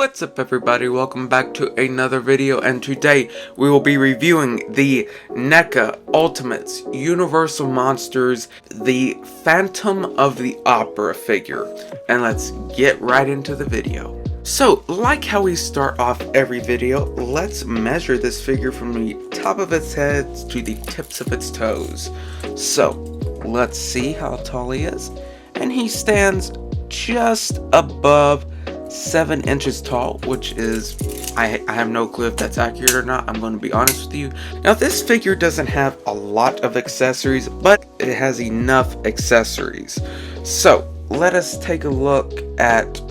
What's up everybody, welcome back to another video, and today we will be reviewing the NECA Ultimates Universal Monsters, the Phantom of the Opera figure. And let's get right into the video. So, like how we start off every video, let's measure this figure from the top of its head to the tips of its toes. So, let's see how tall he is. And he stands just above 7 inches tall, which is, I have no clue if that's accurate or not. I'm going to be honest with you. Now, this figure doesn't have a lot of accessories, but it has enough accessories. So, let us take a look at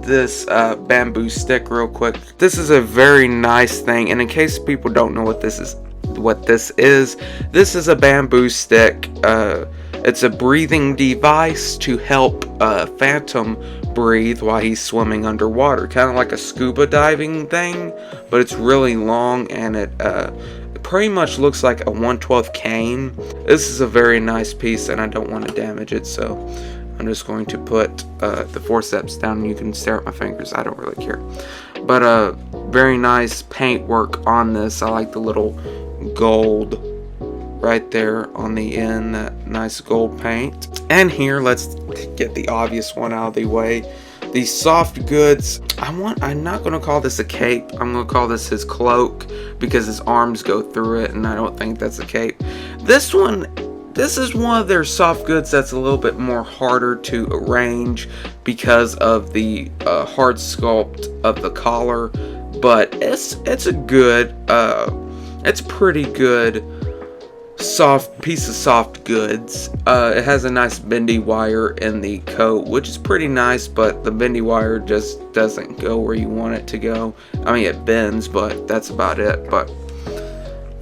this bamboo stick real quick. This is a very nice thing, and in case people don't know what this is a bamboo stick. It's a breathing device to help Phantom breathe while he's swimming underwater, kind of like a scuba diving thing, but it's really long, and it pretty much looks like a 1/12 cane. This is a very nice piece, and I don't want to damage it, so I'm just going to put the forceps down, and you can stare at my fingers. I don't really care. But very nice paint work on this. I like the little gold right there on the end, that nice gold paint. And here, let's get the obvious one out of the way. The soft goods. I'm not going to call this a cape. I'm going to call this his cloak, because his arms go through it, and I don't think that's a cape. This is one of their soft goods that's a little bit more harder to arrange because of the hard sculpt of the collar, but it's a good, it's pretty good soft piece of soft goods. It has a nice bendy wire in the coat, which is pretty nice, but the bendy wire just doesn't go where you want it to go. I mean, it bends, but that's about it. But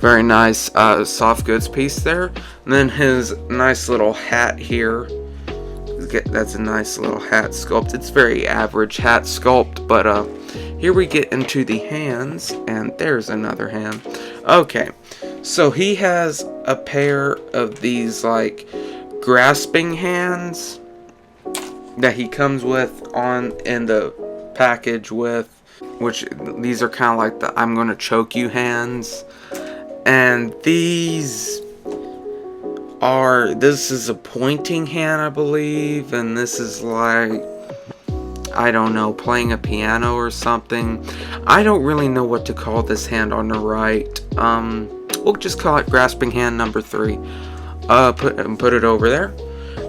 very nice soft goods piece there. And then his nice little hat here. That's a nice little hat sculpt. It's very average hat sculpt, but here we get into the hands, and there's another hand. Okay, so he has a pair of these like grasping hands that he comes with in the package with, which these are kind of like the I'm gonna choke you hands. And this is a pointing hand, I believe, and this is like, I don't know, playing a piano or something. I don't really know what to call this hand on the right. We'll just call it grasping hand number 3. Put it over there.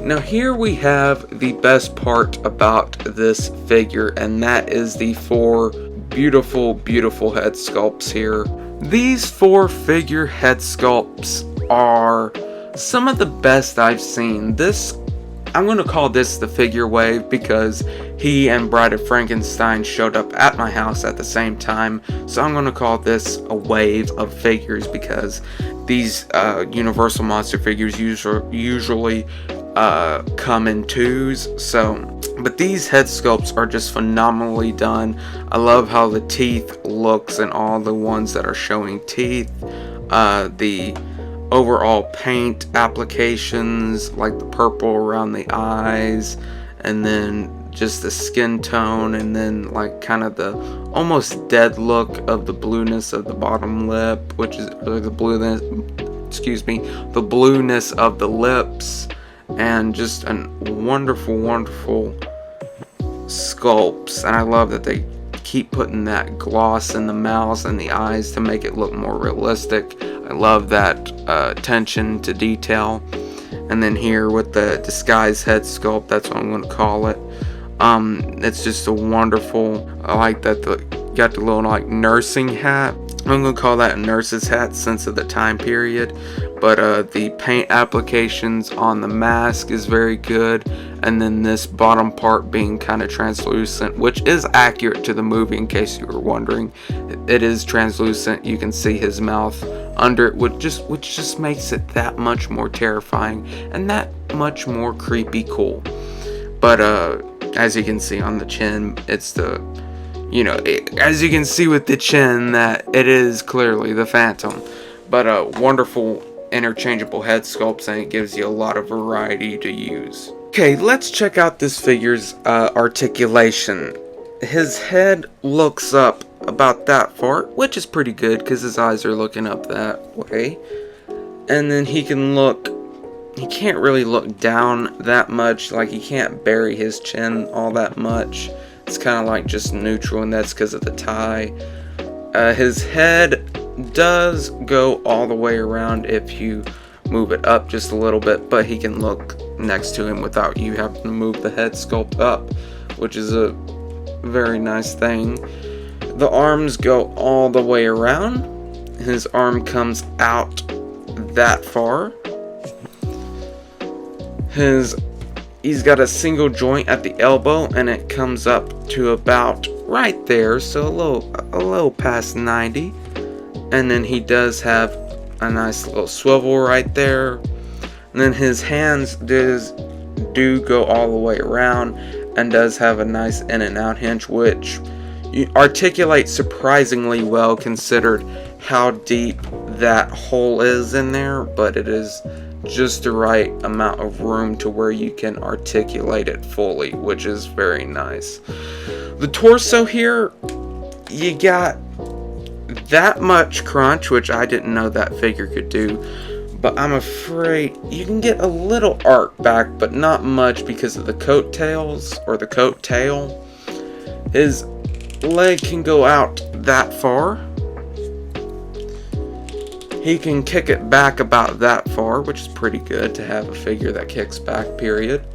Now here we have the best part about this figure, and that is the 4 beautiful head sculpts here. These 4 figure head sculpts are some of the best I've seen. I'm going to call this the figure wave, because he and Bride of Frankenstein showed up at my house at the same time. So I'm going to call this a wave of figures, because these Universal Monster figures usually come in 2s. But these head sculpts are just phenomenally done. I love how the teeth looks, and all the ones that are showing teeth. The overall paint applications, like the purple around the eyes, and then just the skin tone, and then like kind of the almost dead look of the blueness of the bottom lip, which is the blueness of the lips, and just a wonderful sculpts. And I love that they keep putting that gloss in the mouths and the eyes to make it look more realistic. I love that attention to detail. And then here with the disguise head sculpt, that's what I'm going to call it. It's just a wonderful. I like that got the little like nursing hat. I'm going to call that a nurse's hat since of the time period. But the paint applications on the mask is very good. And then this bottom part being kind of translucent, which is accurate to the movie, in case you were wondering. It is translucent. You can see his mouth under it, which just makes it that much more terrifying and that much more creepy cool. But as you can see on the chin, it's the, as you can see with the chin, that it is clearly the Phantom. But wonderful interchangeable head sculpts, and it gives you a lot of variety to use. Okay, let's check out this figure's articulation. his head looks up about that far, which is pretty good because his eyes are looking up that way. And then he can't really look down that much, like he can't bury his chin all that much. It's kind of like just neutral, and that's because of the tie. His head does go all the way around if you move it up just a little bit, but he can look next to him without you having to move the head sculpt up, which is a very nice thing. The arms go all the way around. His arm comes out that far. He's got a single joint at the elbow, and it comes up to about right there, so a little past 90. And then he does have a nice little swivel right there. And then his hands do go all the way around, and does have a nice in and out hinge, which articulates surprisingly well considered how deep that hole is in there, but it is just the right amount of room to where you can articulate it fully, which is very nice. The torso here, you got that much crunch, which I didn't know that figure could do, but I'm afraid you can get a little arc back, but not much because of the coattails, or the coat tail. His leg can go out that far. He can kick it back about that far, which is pretty good to have a figure that kicks back, period.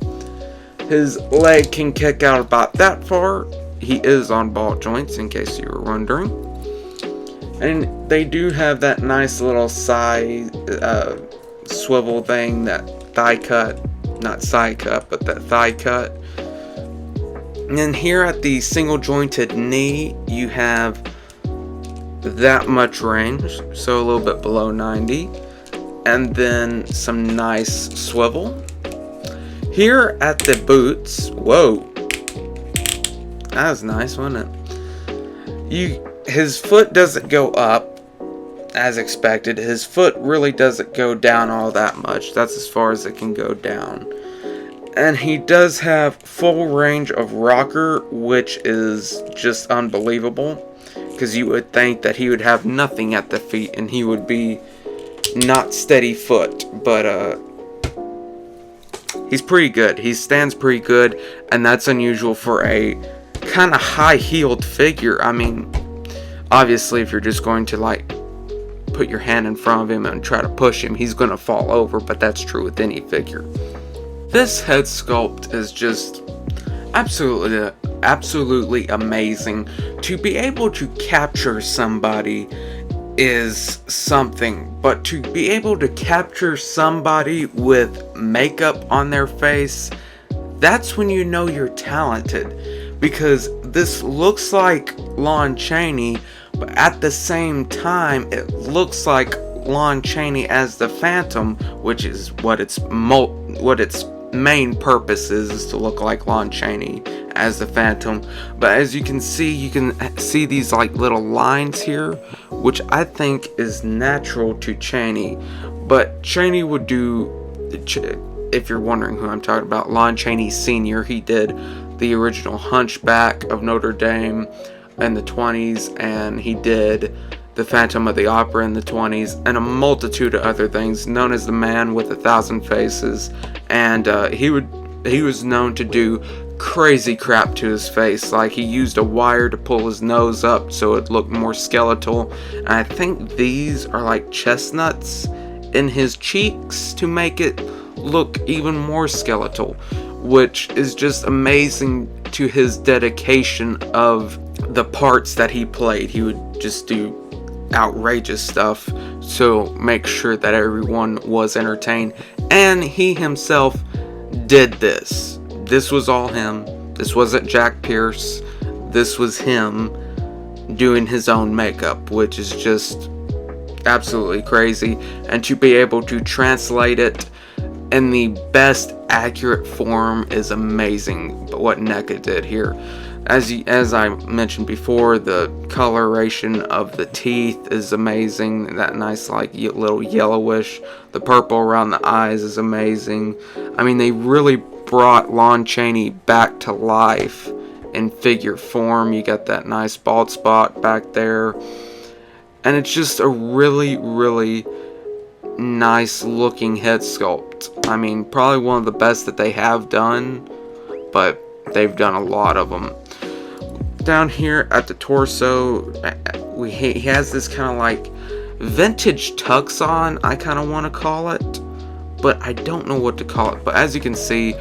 His leg can kick out about that far. He is on ball joints, in case you were wondering. And they do have that nice little side swivel thing, that thigh cut. Not side cut, but that thigh cut. And then here at the single jointed knee, you have that much range, so a little bit below 90, and then some nice swivel. Here at the boots, whoa, that was nice, wasn't it? His foot doesn't go up as expected. His foot really doesn't go down all that much. That's as far as it can go down. And he does have full range of rocker, which is just unbelievable. Because you would think that he would have nothing at the feet and he would be not steady foot, but he's pretty good. He stands pretty good, and that's unusual for a kind of high-heeled figure. I mean, obviously if you're just going to like put your hand in front of him and try to push him, he's going to fall over, but that's true with any figure. This head sculpt is just absolutely amazing. To be able to capture somebody is something, but to be able to capture somebody with makeup on their face, that's when you know you're talented, because this looks like Lon Chaney, but at the same time it looks like Lon Chaney as the Phantom, which is what its main purpose is to look like Lon Chaney as the Phantom. But as you can see these like little lines here, which I think is natural to Chaney. But Chaney would do, if you're wondering who I'm talking about, Lon Chaney Sr. He did the original Hunchback of Notre Dame in the 20s, and he did the Phantom of the Opera in the 20s, and a multitude of other things, known as the Man with 1,000 Faces. And he was known to do crazy crap to his face, like he used a wire to pull his nose up so it looked more skeletal, and I think these are like chestnuts in his cheeks to make it look even more skeletal, which is just amazing to his dedication of the parts that he played. He would just do outrageous stuff to make sure that everyone was entertained, and he himself did this. This was all him. This wasn't Jack Pierce. This was him doing his own makeup, which is just absolutely crazy. And to be able to translate it in the best accurate form is amazing. But what NECA did here, as I mentioned before, the coloration of the teeth is amazing. That nice like little yellowish. The purple around the eyes is amazing. I mean, they really brought Lon Chaney back to life in figure form. You got that nice bald spot back there. And it's just a really, really nice looking head sculpt. I mean, probably one of the best that they have done, but they've done a lot of them. Down here at the torso, he has this kind of like vintage tux on, I kind of want to call it, but I don't know what to call it. But as you can see,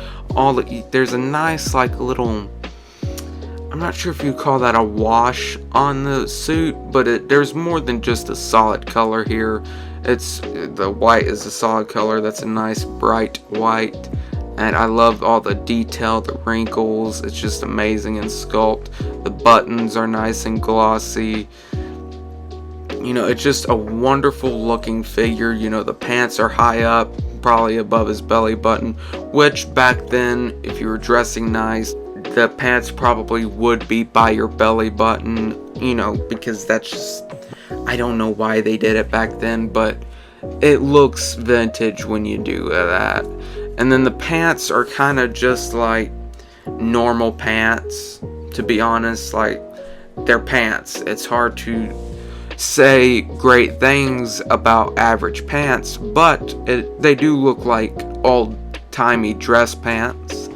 there's a nice like little, I'm not sure if you call that a wash on the suit, but there's more than just a solid color here. The white is a solid color. That's a nice bright white, and I love all the detail, the wrinkles. It's just amazing in sculpt. The buttons are nice and glossy. You know, it's just a wonderful looking figure. You know, the pants are high up, probably above his belly button, which back then, if you were dressing nice, the pants probably would be by your belly button, you know, because that's just, I don't know why they did it back then, but it looks vintage when you do that. And then the pants are kind of just like normal pants, to be honest. Like, they're pants. It's hard to say great things about average pants, but they do look like old-timey dress pants.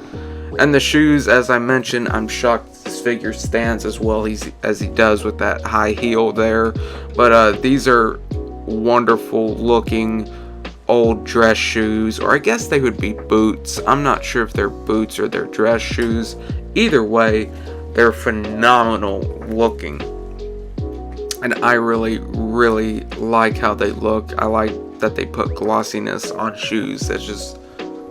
And the shoes, as I mentioned, I'm shocked this figure stands as well as he does with that high heel there. But these are wonderful looking old dress shoes, or I guess they would be boots. I'm not sure if they're boots or they're dress shoes. Either way, they're phenomenal looking. And I really, really like how they look. I like that they put glossiness on shoes. That's just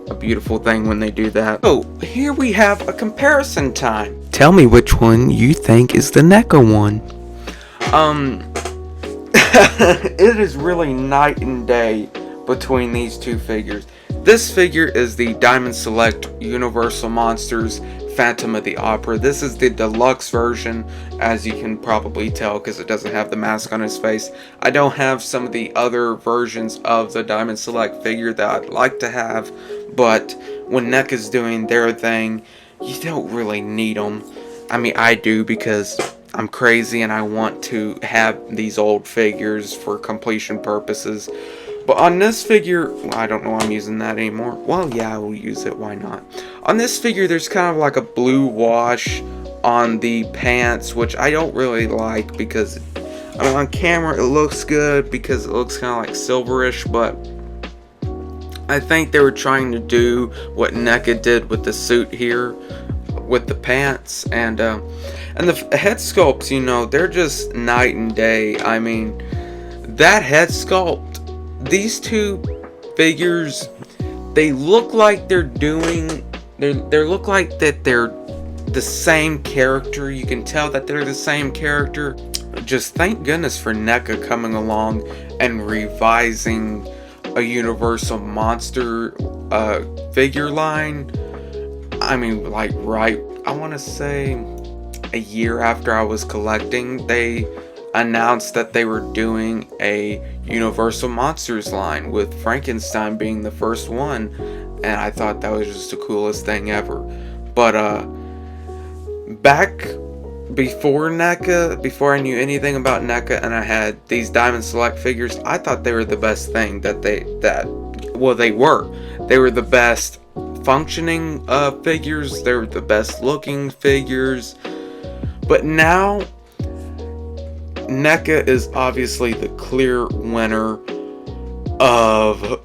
a beautiful thing when they do that. Oh, here we have a comparison time. Tell me which one you think is the NECA one. It is really night and day between these two figures. This figure is the Diamond Select Universal Monsters Phantom of the Opera. This is the deluxe version, as you can probably tell, because it doesn't have the mask on his face. I don't have some of the other versions of the Diamond Select figure that I'd like to have, but when NECA's doing their thing, you don't really need them. I mean, I do, because I'm crazy and I want to have these old figures for completion purposes. But on this figure, I don't know why I'm using that anymore. Well, yeah, I will use it. Why not? On this figure, there's kind of like a blue wash on the pants, which I don't really like, because I mean, on camera it looks good because it looks kind of like silverish, but I think they were trying to do what NECA did with the suit here with the pants, and the head sculpts, you know, they're just night and day. I mean, that head sculpt, these two figures, they look like they're look like that they're the same character. You can tell that they're the same character. Just thank goodness for NECA coming along and revising a Universal Monster figure line. I mean, like, right, I want to say a year after I was collecting, they announced that they were doing a Universal Monsters line, with Frankenstein being the first one, and I thought that was just the coolest thing ever. But back before NECA, before I knew anything about NECA, and I had these Diamond Select figures, I thought they were the best thing they were the best functioning figures. They were the best looking figures. But now NECA is obviously the clear winner of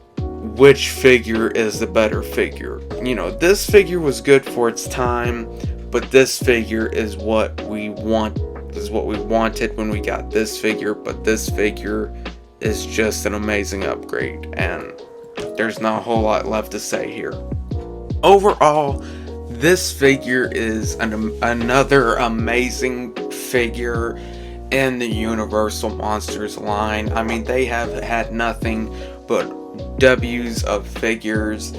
which figure is the better figure. You know, this figure was good for its time, but this figure is what we wanted when we got this figure. But this figure is just an amazing upgrade, and there's not a whole lot left to say here. Overall, this figure is another amazing figure in the Universal Monsters line. I mean, they have had nothing but W's of figures,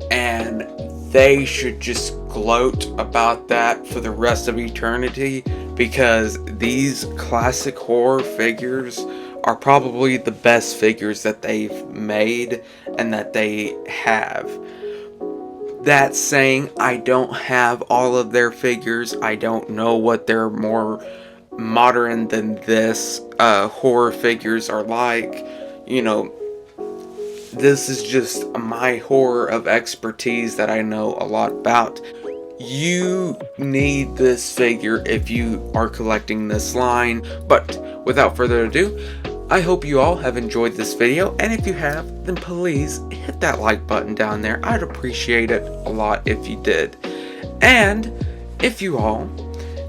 and they should just gloat about that for the rest of eternity, because these classic horror figures are probably the best figures that they've made and that they have. That saying, I don't have all of their figures. I don't know what their more modern than this horror figures are like. You know, this is just my horror of expertise that I know a lot about. You need this figure if you are collecting this line. But without further ado, I hope you all have enjoyed this video, and if you have, then please hit that like button down there. I'd appreciate it a lot if you did. And if you all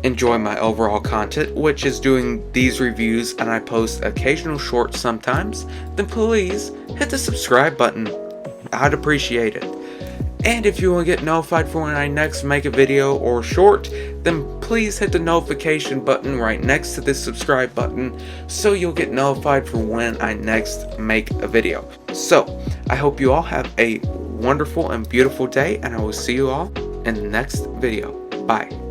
enjoy my overall content, which is doing these reviews and I post occasional shorts sometimes, then please hit the subscribe button. I'd appreciate it. And if you want to get notified for when I next make a video or short, then please hit the notification button right next to this subscribe button so you'll get notified for when I next make a video. So, I hope you all have a wonderful and beautiful day, and I will see you all in the next video. Bye.